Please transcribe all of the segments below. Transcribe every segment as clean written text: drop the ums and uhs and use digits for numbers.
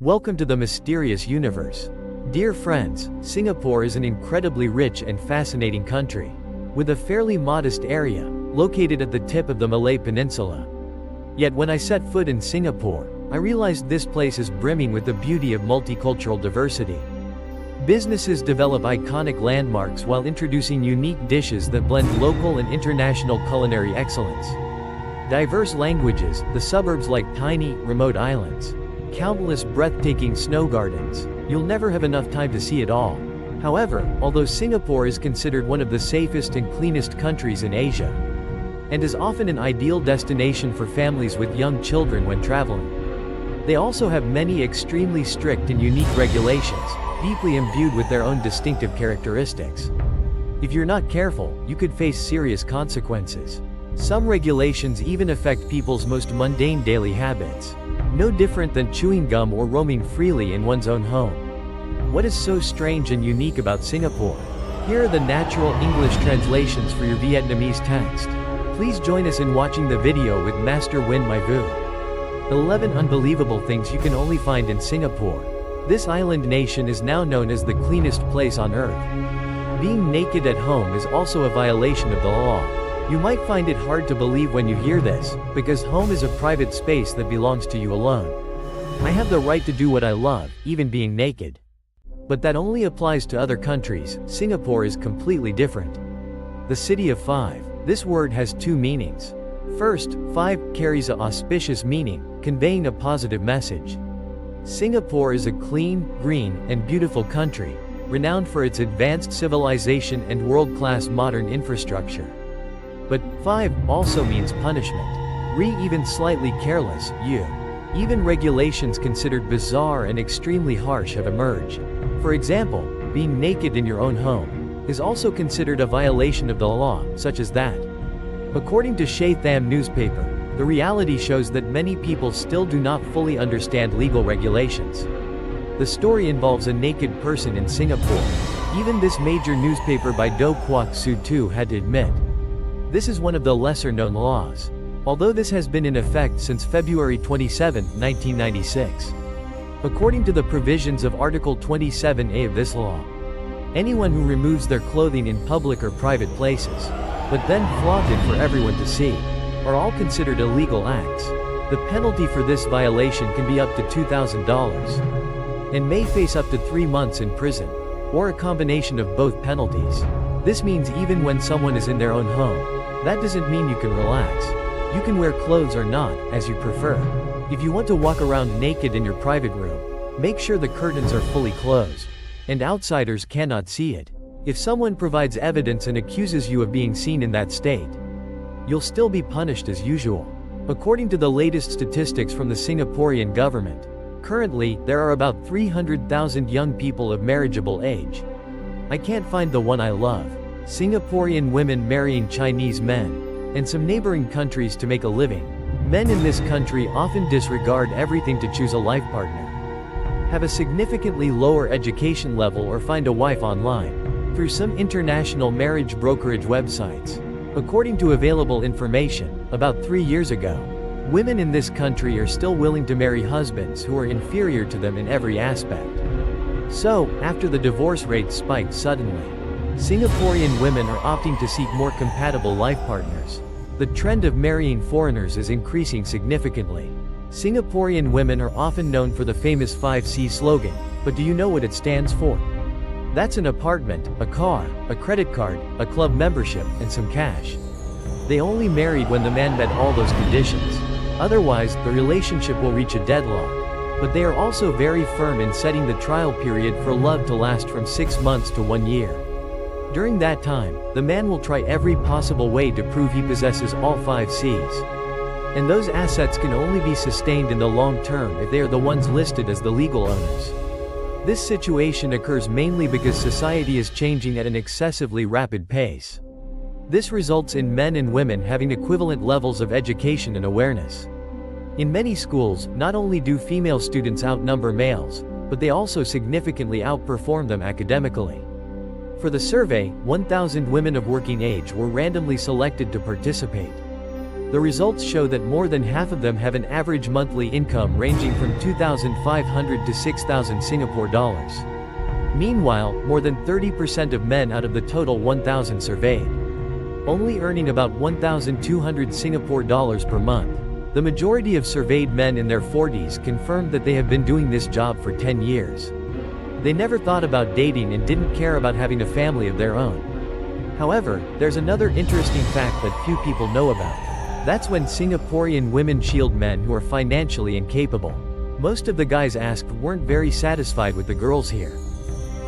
Welcome to the mysterious universe. Dear friends, Singapore is an incredibly rich and fascinating country, with a fairly modest area, located at the tip of the Malay Peninsula. Yet when I set foot in Singapore, I realized this place is brimming with the beauty of multicultural diversity. Businesses develop iconic landmarks while introducing unique dishes that blend local and international culinary excellence. Diverse languages, the suburbs like tiny, remote islands. Countless breathtaking snow gardens. You'll never have enough time to see it all. However, although Singapore is considered one of the safest and cleanest countries in Asia, and is often an ideal destination for families with young children when traveling, they also have many extremely strict and unique regulations, deeply imbued with their own distinctive characteristics. If you're not careful, you could face serious consequences. Some regulations even affect people's most mundane daily habits. No different than chewing gum or roaming freely in one's own home. What is so strange and unique about Singapore? Here are the natural English translations for your Vietnamese text. Please join us in watching the video with Master Win My Vu. 11 unbelievable things you can only find in Singapore. This island nation is now known as the cleanest place on earth. Being naked at home is also a violation of the law. You might find it hard to believe when you hear this, because home is a private space that belongs to you alone. I have the right to do what I love, even being naked. But that only applies to other countries. Singapore is completely different. The City of Five. This word has two meanings. First, five carries an auspicious meaning, conveying a positive message. Singapore is a clean, green, and beautiful country, renowned for its advanced civilization and world-class modern infrastructure. But five also means punishment. Even slightly careless, even regulations considered bizarre and extremely harsh have emerged. For example, being naked in your own home is also considered a violation of the law, such as that. According to Shay Tham newspaper, the reality shows that many people still do not fully understand legal regulations. The story involves a naked person in Singapore. Even this major newspaper by Do Kwok Soo Tu had to admit. This is one of the lesser-known laws, although this has been in effect since February 27, 1996. According to the provisions of Article 27A of this law, anyone who removes their clothing in public or private places, but then flaunt it for everyone to see, are all considered illegal acts. The penalty for this violation can be up to $2,000, and may face up to 3 months in prison, or a combination of both penalties. This means even when someone is in their own home, that doesn't mean you can relax. You can wear clothes or not, as you prefer. If you want to walk around naked in your private room, make sure the curtains are fully closed, and outsiders cannot see it. If someone provides evidence and accuses you of being seen in that state, you'll still be punished as usual. According to the latest statistics from the Singaporean government, currently, there are about 300,000 young people of marriageable age. I can't find the one I love. Singaporean women marrying Chinese men, and some neighboring countries to make a living. Men in this country often disregard everything to choose a life partner, have a significantly lower education level or find a wife online, through some international marriage brokerage websites. According to available information, about 3 years ago, women in this country are still willing to marry husbands who are inferior to them in every aspect. So, after the divorce rate spiked suddenly, Singaporean women are opting to seek more compatible life partners. The trend of marrying foreigners is increasing significantly. Singaporean women are often known for the famous 5C slogan, but do you know what it stands for? That's an apartment, a car, a credit card, a club membership, and some cash. They only married when the man met all those conditions. Otherwise, the relationship will reach a deadlock. But they are also very firm in setting the trial period for love to last from 6 months to 1 year. During that time, the man will try every possible way to prove he possesses all 5 C's. And those assets can only be sustained in the long term if they are the ones listed as the legal owners. This situation occurs mainly because society is changing at an excessively rapid pace. This results in men and women having equivalent levels of education and awareness. In many schools, not only do female students outnumber males, but they also significantly outperform them academically. For the survey, 1,000 women of working age were randomly selected to participate. The results show that more than half of them have an average monthly income ranging from 2,500 to 6,000 Singapore dollars. Meanwhile, more than 30% of men out of the total 1,000 surveyed, only earning about 1,200 Singapore dollars per month. The majority of surveyed men in their 40s confirmed that they have been doing this job for 10 years. They never thought about dating and didn't care about having a family of their own. However, there's another interesting fact that few people know about. That's when Singaporean women shield men who are financially incapable. Most of the guys asked weren't very satisfied with the girls here.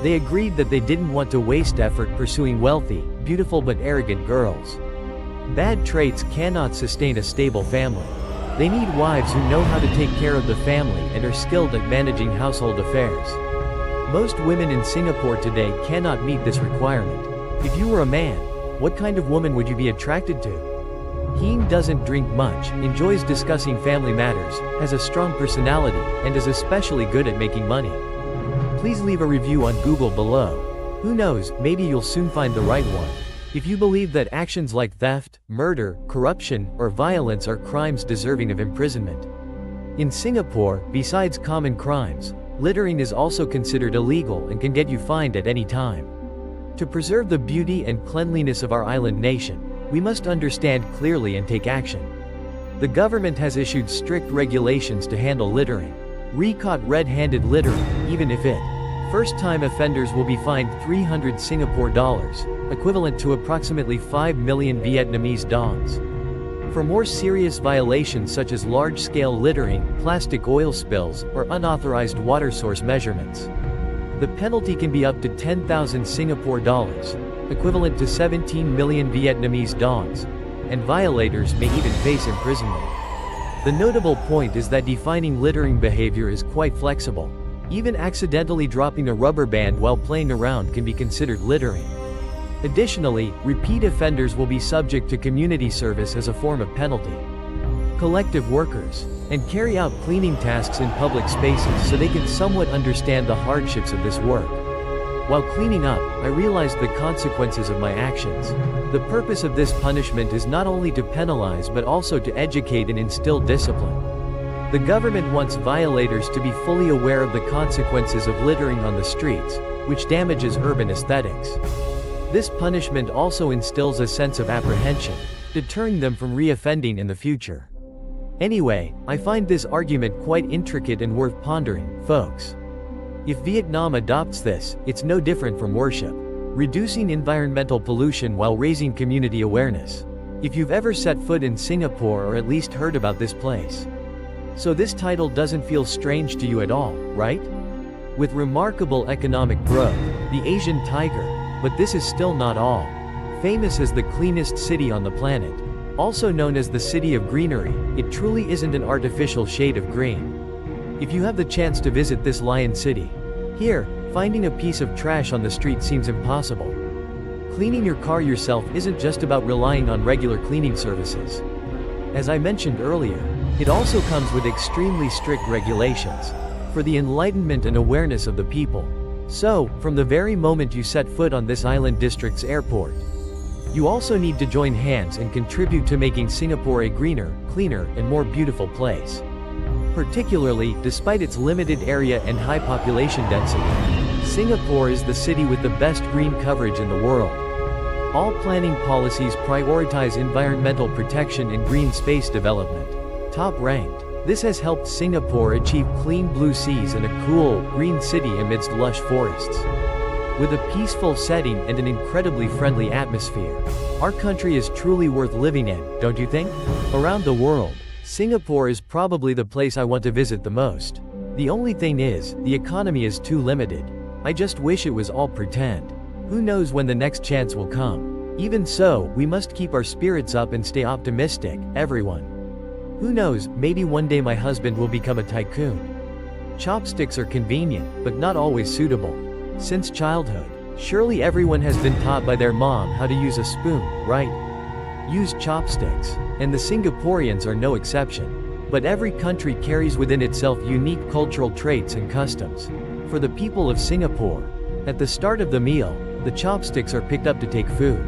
They agreed that they didn't want to waste effort pursuing wealthy, beautiful but arrogant girls. Bad traits cannot sustain a stable family. They need wives who know how to take care of the family and are skilled at managing household affairs. Most women in Singapore today cannot meet this requirement. If you were a man, what kind of woman would you be attracted to? Heen doesn't drink much, enjoys discussing family matters, has a strong personality, and is especially good at making money. Please leave a review on Google below. Who knows, maybe you'll soon find the right one. If you believe that actions like theft, murder, corruption, or violence are crimes deserving of imprisonment. In Singapore, besides common crimes, littering is also considered illegal and can get you fined at any time. To preserve the beauty and cleanliness of our island nation, we must understand clearly and take action. The government has issued strict regulations to handle littering. Recaught red-handed littering, even if it. First-time offenders will be fined 300 Singapore dollars, equivalent to approximately 5 million Vietnamese dongs. For more serious violations such as large-scale littering, plastic oil spills, or unauthorized water source measurements, the penalty can be up to 10,000 Singapore dollars, equivalent to 17 million Vietnamese dongs, and violators may even face imprisonment. The notable point is that defining littering behavior is quite flexible. Even accidentally dropping a rubber band while playing around can be considered littering. Additionally, repeat offenders will be subject to community service as a form of penalty. Collective workers, and carry out cleaning tasks in public spaces so they can somewhat understand the hardships of this work. While cleaning up, I realized the consequences of my actions. The purpose of this punishment is not only to penalize but also to educate and instill discipline. The government wants violators to be fully aware of the consequences of littering on the streets, which damages urban aesthetics. This punishment also instills a sense of apprehension, deterring them from re-offending in the future. Anyway, I find this argument quite intricate and worth pondering, folks. If Vietnam adopts this, it's no different from worship. Reducing environmental pollution while raising community awareness. If you've ever set foot in Singapore or at least heard about this place. So this title doesn't feel strange to you at all, right? With remarkable economic growth, the Asian tiger, but this is still not all. Famous as the cleanest city on the planet, also known as the City of Greenery, it truly isn't an artificial shade of green. If you have the chance to visit this lion city, here, finding a piece of trash on the street seems impossible. Cleaning your car yourself isn't just about relying on regular cleaning services. As I mentioned earlier, it also comes with extremely strict regulations for the enlightenment and awareness of the people. So, from the very moment you set foot on this island district's airport, you also need to join hands and contribute to making Singapore a greener, cleaner, and more beautiful place. Particularly, despite its limited area and high population density, Singapore is the city with the best green coverage in the world. All planning policies prioritize environmental protection and green space development. Top ranked. This has helped Singapore achieve clean blue seas and a cool, green city amidst lush forests. With a peaceful setting and an incredibly friendly atmosphere, our country is truly worth living in, don't you think? Around the world, Singapore is probably the place I want to visit the most. The only thing is, the economy is too limited. I just wish it was all pretend. Who knows when the next chance will come? Even so, we must keep our spirits up and stay optimistic, everyone. Who knows, maybe one day my husband will become a tycoon. Chopsticks are convenient, but not always suitable. Since childhood, surely everyone has been taught by their mom how to use a spoon, right? Use chopsticks, and the Singaporeans are no exception. But every country carries within itself unique cultural traits and customs. For the people of Singapore, at the start of the meal, the chopsticks are picked up to take food.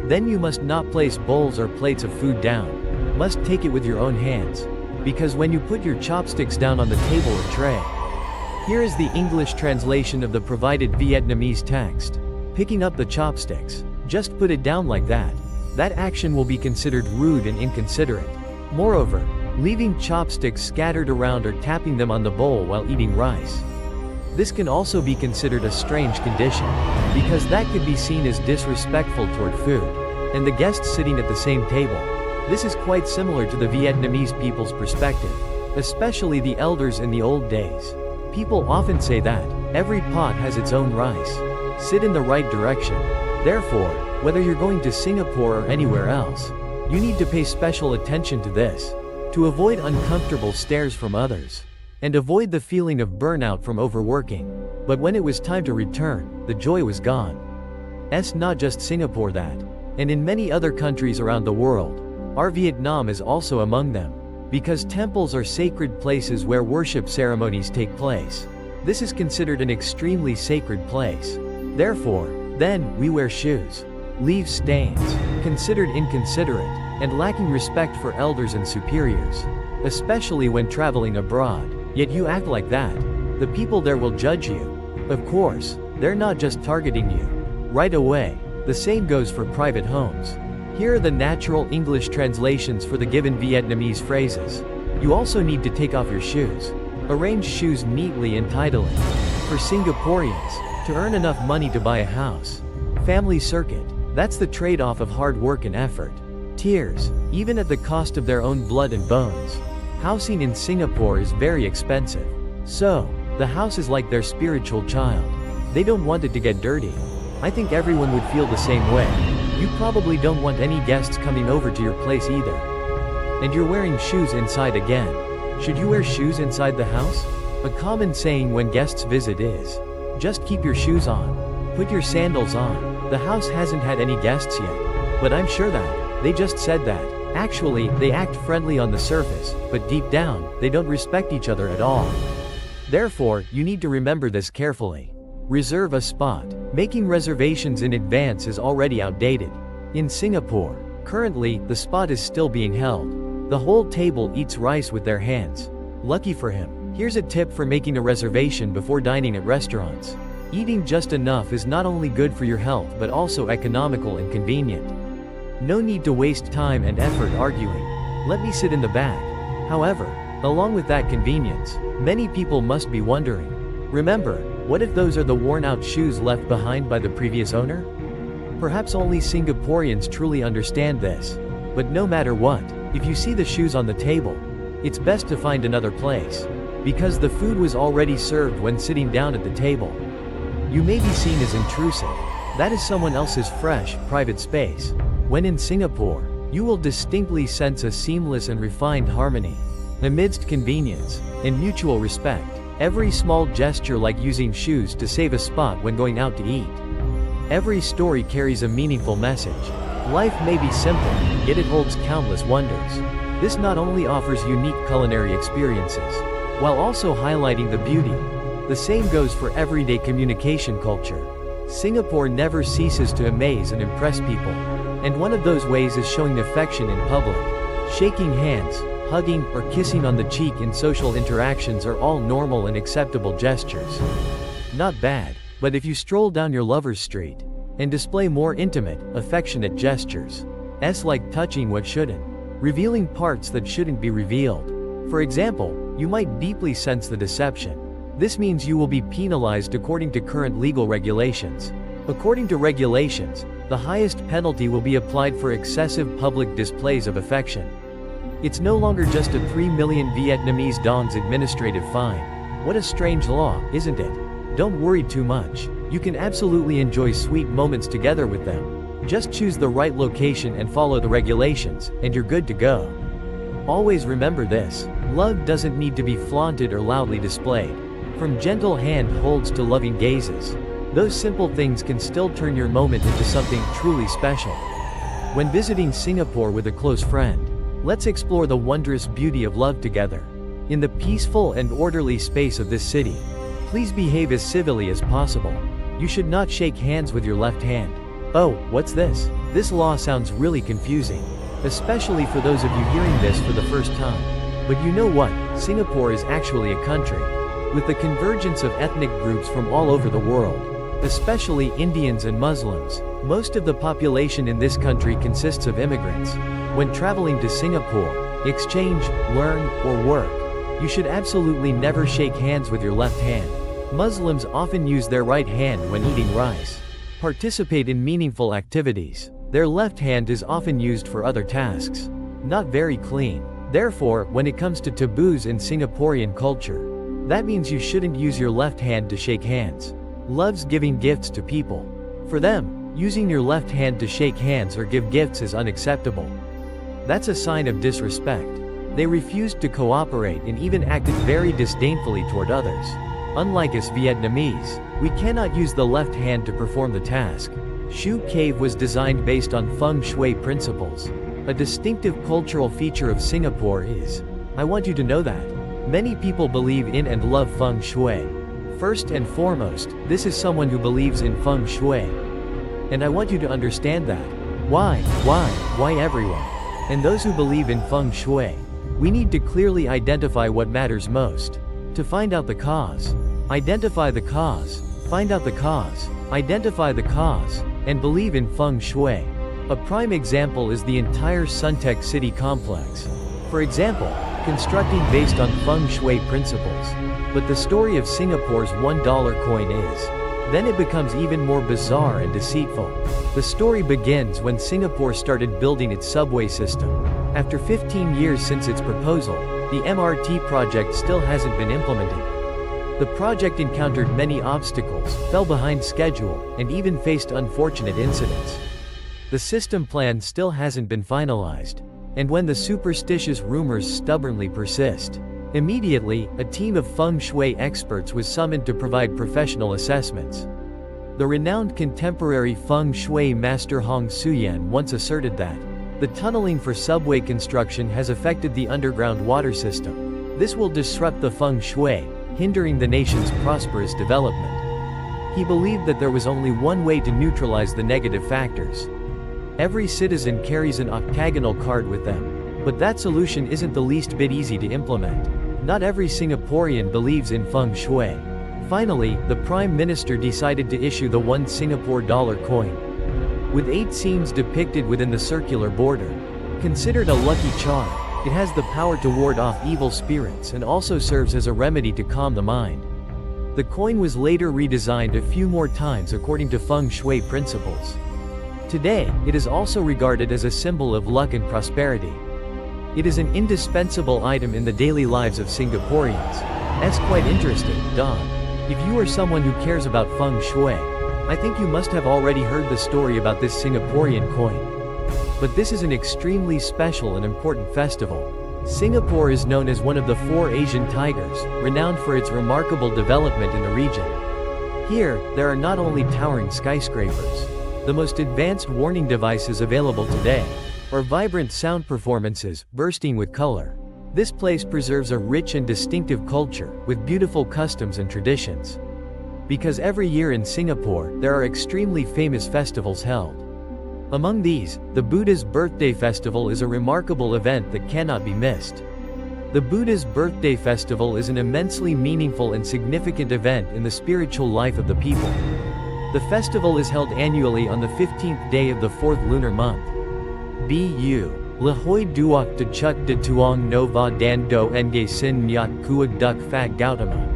Then you must not place bowls or plates of food down. must take it with your own hands. Because when you put your chopsticks down on the table or tray. Here is the English translation of the provided Vietnamese text. Picking up the chopsticks. Just put it down like that. That action will be considered rude and inconsiderate. Moreover, leaving chopsticks scattered around or tapping them on the bowl while eating rice. This can also be considered a strange condition, because that could be seen as disrespectful toward food, and the guests sitting at the same table. This is quite similar to the Vietnamese people's perspective, especially the elders in the old days. People often say that, every pot has its own rice. Sit in the right direction. Therefore, whether you're going to Singapore or anywhere else, you need to pay special attention to this, to avoid uncomfortable stares from others, and avoid the feeling of burnout from overworking. But when it was time to return, the joy was gone. It's not just Singapore that, and in many other countries around the world, our Vietnam is also among them, because temples are sacred places where worship ceremonies take place. This is considered an extremely sacred place. Therefore, then, we wear shoes. Leave stains, considered inconsiderate, and lacking respect for elders and superiors, especially when traveling abroad. Yet you act like that. The people there will judge you. Of course, they're not just targeting you right away. The same goes for private homes. Here are the natural English translations for the given Vietnamese phrases. You also need to take off your shoes. Arrange shoes neatly and tidily. For Singaporeans, to earn enough money to buy a house. Family circuit. That's the trade-off of hard work and effort. Tears, even at the cost of their own blood and bones. Housing in Singapore is very expensive. So, the house is like their spiritual child. They don't want it to get dirty. I think everyone would feel the same way. You probably don't want any guests coming over to your place either. And you're wearing shoes inside again. Should you wear shoes inside the house? A common saying when guests visit is, just keep your shoes on. Put your sandals on. The house hasn't had any guests yet. But I'm sure that, they just said that. Actually, they act friendly on the surface, but deep down, they don't respect each other at all. Therefore, you need to remember this carefully. Reserve a spot. Making reservations in advance is already outdated. In Singapore, currently, the spot is still being held. The whole table eats rice with their hands. Lucky for him. Here's a tip for making a reservation before dining at restaurants. Eating just enough is not only good for your health but also economical and convenient. No need to waste time and effort arguing. Let me sit in the back. However, along with that convenience, many people must be wondering, remember, what if those are the worn-out shoes left behind by the previous owner? Perhaps only Singaporeans truly understand this. But no matter what, if you see the shoes on the table, it's best to find another place. Because the food was already served when sitting down at the table. You may be seen as intrusive. That is someone else's fresh, private space. When in Singapore, you will distinctly sense a seamless and refined harmony. Amidst convenience and mutual respect, every small gesture like using shoes to save a spot when going out to eat. Every story carries a meaningful message. Life may be simple, yet it holds countless wonders. This not only offers unique culinary experiences, while also highlighting the beauty. The same goes for everyday communication culture. Singapore never ceases to amaze and impress people. And one of those ways is showing affection in public. Shaking hands, hugging, or kissing on the cheek in social interactions are all normal and acceptable gestures. Not bad, but if you stroll down your lover's street and display more intimate, affectionate gestures, like touching what shouldn't, revealing parts that shouldn't be revealed. For example, you might deeply sense the deception. This means you will be penalized according to current legal regulations. According to regulations, the highest penalty will be applied for excessive public displays of affection. It's no longer just a 3 million Vietnamese dongs administrative fine. What a strange law, isn't it? Don't worry too much. You can absolutely enjoy sweet moments together with them. Just choose the right location and follow the regulations, and you're good to go. Always remember this. Love doesn't need to be flaunted or loudly displayed. From gentle hand holds to loving gazes. Those simple things can still turn your moment into something truly special. When visiting Singapore with a close friend, let's explore the wondrous beauty of love together. In the peaceful and orderly space of this city, please behave as civilly as possible. You should not shake hands with your left hand. Oh, what's this? This law sounds really confusing. especially for those of you hearing this for the first time. But you know what? Singapore is actually a country. With the convergence of ethnic groups from all over the world, especially Indians and Muslims, most of the population in this country consists of immigrants. When traveling to Singapore, exchange, learn, or work, you should absolutely never shake hands with your left hand. Muslims often use their right hand when eating rice. Participate in meaningful activities. Their left hand is often used for other tasks. Not very clean. Therefore, when it comes to taboos in Singaporean culture, that means you shouldn't use your left hand to shake hands. Loves giving gifts to people. For them, using your left hand to shake hands or give gifts is unacceptable. That's a sign of disrespect. They refused to cooperate and even acted very disdainfully toward others. Unlike us Vietnamese, we cannot use the left hand to perform the task. Shu Cave was designed based on feng shui principles. A distinctive cultural feature of Singapore is, I want you to know that, many people believe in and love feng shui. First and foremost, this is someone who believes in feng shui. And I want you to understand that. Why everyone? And those who believe in feng shui. We need to clearly identify what matters most. To find out the cause. Identify the cause. Find out the cause. Identify the cause. And believe in feng shui. A prime example is the entire Suntec City complex. For example, constructing based on feng shui principles. But the story of Singapore's $1 coin is. Then it becomes even more bizarre and deceitful. The story begins when Singapore started building its subway system. After 15 years since its proposal, the MRT project still hasn't been implemented. The project encountered many obstacles, fell behind schedule, and even faced unfortunate incidents. The system plan still hasn't been finalized. And when the superstitious rumors stubbornly persist, immediately, a team of feng shui experts was summoned to provide professional assessments. The renowned contemporary feng shui master Hong Suyan once asserted that the tunneling for subway construction has affected the underground water system. This will disrupt the feng shui, hindering the nation's prosperous development. He believed that there was only one way to neutralize the negative factors. Every citizen carries an octagonal card with them. But that solution isn't the least bit easy to implement. Not every Singaporean believes in feng shui. Finally, the Prime Minister decided to issue the $1 Singapore dollar coin. With 8 seams depicted within the circular border. Considered a lucky charm, it has the power to ward off evil spirits and also serves as a remedy to calm the mind. The coin was later redesigned a few more times according to feng shui principles. Today, it is also regarded as a symbol of luck and prosperity. It is an indispensable item in the daily lives of Singaporeans. That's quite interesting, Don. If you are someone who cares about feng shui, I think you must have already heard the story about this Singaporean coin. But this is an extremely special and important festival. Singapore is known as one of the 4 Asian tigers, renowned for its remarkable development in the region. Here, there are not only towering skyscrapers, the most advanced warning devices available today, or vibrant sound performances, bursting with color. This place preserves a rich and distinctive culture, with beautiful customs and traditions. Because every year in Singapore, there are extremely famous festivals held. Among these, the Buddha's Birthday Festival is a remarkable event that cannot be missed. The Buddha's Birthday Festival is an immensely meaningful and significant event in the spiritual life of the people. The festival is held annually on the 15th day of the 4th lunar month. Bu. Lahoi Duok de Chut de Tuong Nova Dan Do Nge Sin Nyat Kuag Duk Fat Gautama.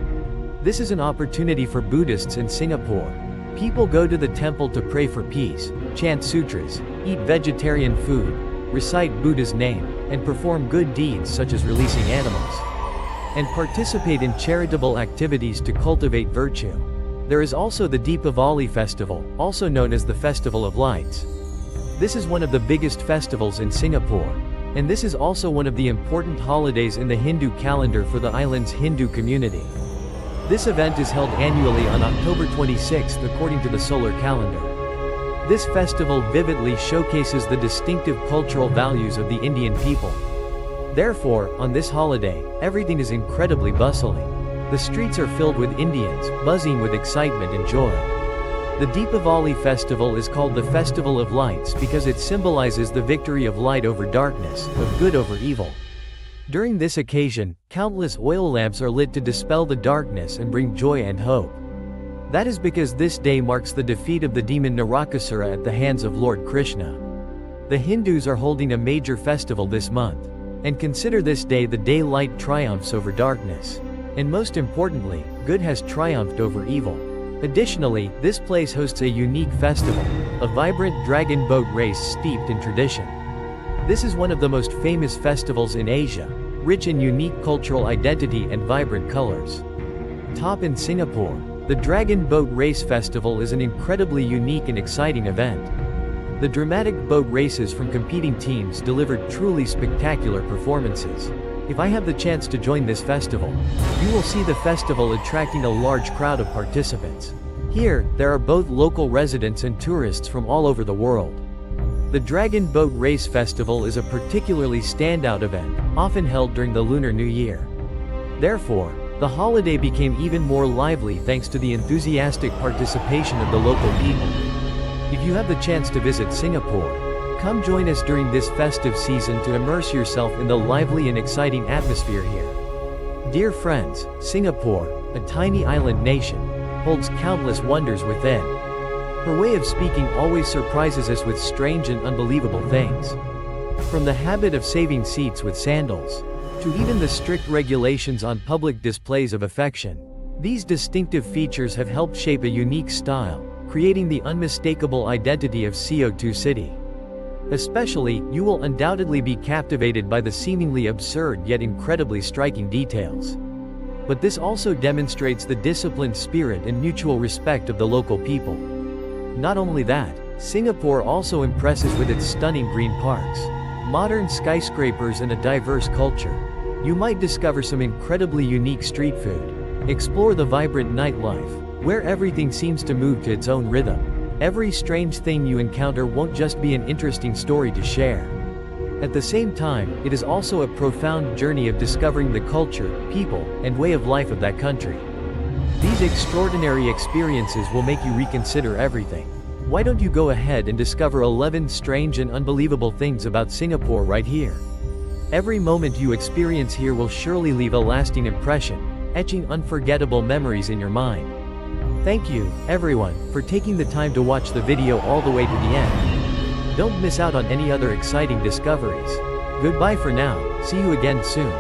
This is an opportunity for Buddhists in Singapore. People go to the temple to pray for peace, chant sutras, eat vegetarian food, recite Buddha's name, and perform good deeds such as releasing animals. And participate in charitable activities to cultivate virtue. There is also the Deepavali festival, also known as the Festival of Lights. This is one of the biggest festivals in Singapore, and this is also one of the important holidays in the Hindu calendar for the island's Hindu community. This event is held annually on October 26th according to the solar calendar. This festival vividly showcases the distinctive cultural values of the Indian people. Therefore, on this holiday, everything is incredibly bustling. The streets are filled with Indians, buzzing with excitement and joy. The Deepavali festival is called the Festival of Lights because it symbolizes the victory of light over darkness, of good over evil. During this occasion, countless oil lamps are lit to dispel the darkness and bring joy and hope. That is because this day marks the defeat of the demon Narakasura at the hands of Lord Krishna. The Hindus are holding a major festival this month, and consider this day the day light triumphs over darkness. And most importantly, good has triumphed over evil. Additionally, this place hosts a unique festival, a vibrant dragon boat race steeped in tradition. This is one of the most famous festivals in Asia, rich in unique cultural identity and vibrant colors. Top in Singapore, the Dragon Boat Race Festival is an incredibly unique and exciting event. The dramatic boat races from competing teams delivered truly spectacular performances. If I have the chance to join this festival, you will see the festival attracting a large crowd of participants. Here, there are both local residents and tourists from all over the world. The Dragon Boat Race Festival is a particularly standout event, often held during the Lunar New Year. Therefore, the holiday became even more lively thanks to the enthusiastic participation of the local people. If you have the chance to visit Singapore, come join us during this festive season to immerse yourself in the lively and exciting atmosphere here. Dear friends, Singapore, a tiny island nation, holds countless wonders within. Her way of speaking always surprises us with strange and unbelievable things. From the habit of saving seats with sandals, to even the strict regulations on public displays of affection. These distinctive features have helped shape a unique style, creating the unmistakable identity of CO2 City. Especially, you will undoubtedly be captivated by the seemingly absurd yet incredibly striking details. But this also demonstrates the disciplined spirit and mutual respect of the local people. Not only that, Singapore also impresses with its stunning green parks, modern skyscrapers and a diverse culture. You might discover some incredibly unique street food, explore the vibrant nightlife, where everything seems to move to its own rhythm. Every strange thing you encounter won't just be an interesting story to share. At the same time, it is also a profound journey of discovering the culture, people, and way of life of that country. These extraordinary experiences will make you reconsider everything. Why don't you go ahead and discover 11 strange and unbelievable things about Singapore right here? Every moment you experience here will surely leave a lasting impression, etching unforgettable memories in your mind. Thank you, everyone, for taking the time to watch the video all the way to the end. Don't miss out on any other exciting discoveries. Goodbye for now, see you again soon.